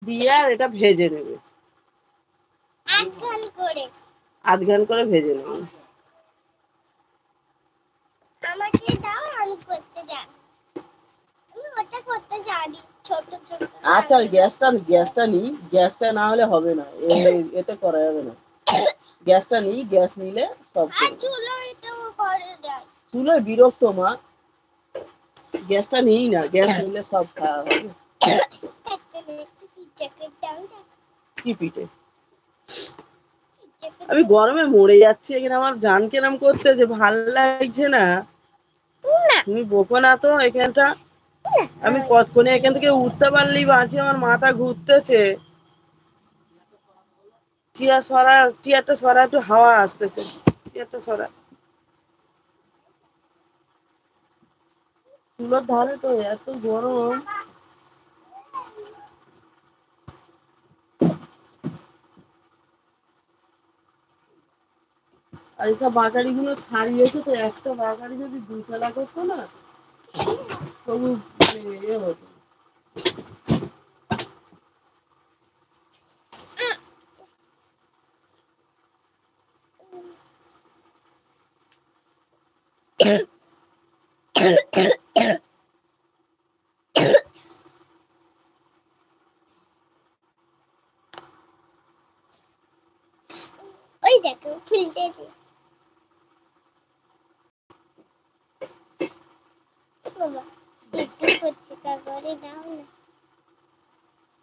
দিয়ে আর এটা ভেজে নেবে, আধ ঘান করে ভেজে নেবে। আচ্ছা গ্যাসটা নি, গ্যাসটা না হলে হবে না, এতে করা যাবে না। গ্যাসটা নি, গ্যাস নিলে সব চুলোয় বিরক্ত মা, গ্যাসটা নিই না, গ্যাস নিলে সব খাওয়া হবে। কি পিঠে? আমি গরমে মরে যাচ্ছি এখানে, আমার জান কেরাম করতে যে ভাল লাগছে না। তুমি বকো না তো এখানটা, আমি কতক্ষণে এখান থেকে উঠতে পারলেই বাঁচি, আমার মাথা ঘুরতেছে। চেয়ারটা সরা, একটু হাওয়া আসতেছে, চেয়ারটা সরা। চুলোর ধারে তো এত গরম। আর এইসব বাগাড়ি গুলো ছাড়িয়েছে তো, একটা বাগাড়ি যদি দুতলা করতো না তবু ইয়ে হতো। ওই দেখো ফুলতেছে।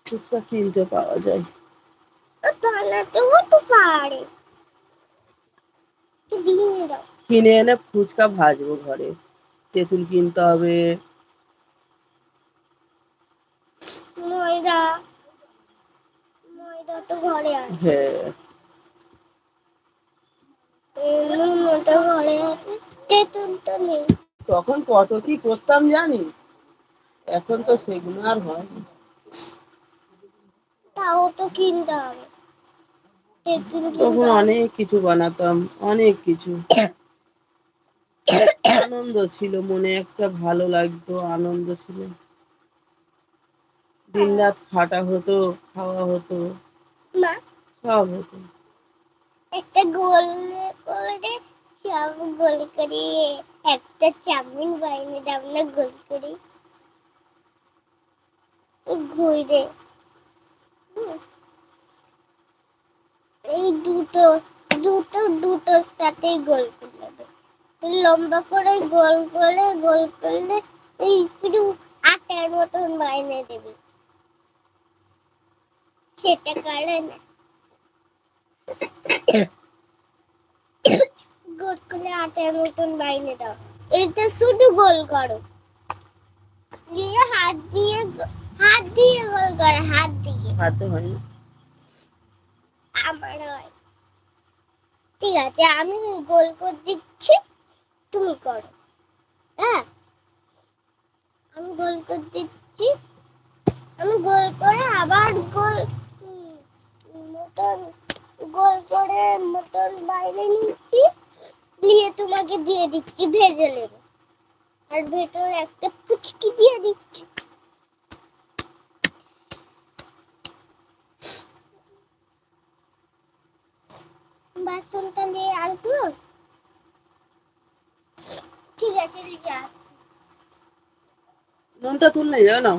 ফুচকা কিনতে পাওয়া যায়, কিনে এনে ফুচকা ভাজবো ঘরে। তেঁতুল কিনতে হবে, ময়দা তো ঘরে আছে। হ্যাঁ ঘরে আছে, তেঁতুল তো নেই। তখন কত কি করতাম জানিস, এখন তো সেগুলো আর হয় না। তাও তো কিনতে হবে, তখন অনেক কিছু বানাতাম, অনেক কিছু। আনন্দ ছিল মনে, একটা ভালো লাগতো, আনন্দ ছিল। দিন রাত খাটা হতো, খাওয়া হতো, সব হতো। একটা গোল করে সব গোল করে একটা চাউমিন বানিয়ে দাও না, গোল করে ঘুরে। এই দুটোর সাথেই গোল করে নেবে, লম্বা করে গোল করলে এই পুরো আটার মতন বানিয়ে দেবে, সেটা করে না। গোল করে আটার মতন বানিয়ে দাও, এটা শুধু গোল করো, দিয়ে হাত দিয়ে গোল করো, হাতে হয় না, আমার হয়। ঠিক আছে আমি গোল করে দিচ্ছি, তুমি করো। হ্যাঁ আমি গোল করে দিচ্ছি, আমি গোল করে আবার মটন বাইরে নিচ্ছি, দিয়ে তোমাকে দিয়ে দিচ্ছি, ভেজে নেবে। আর ভেতরে একটা পুচকি দিয়ে দিচ্ছি। বাসনটা নিয়ে আসবো, ঠিক আছে নিয়ে আসবো। নুনটা তুললে যাবে না।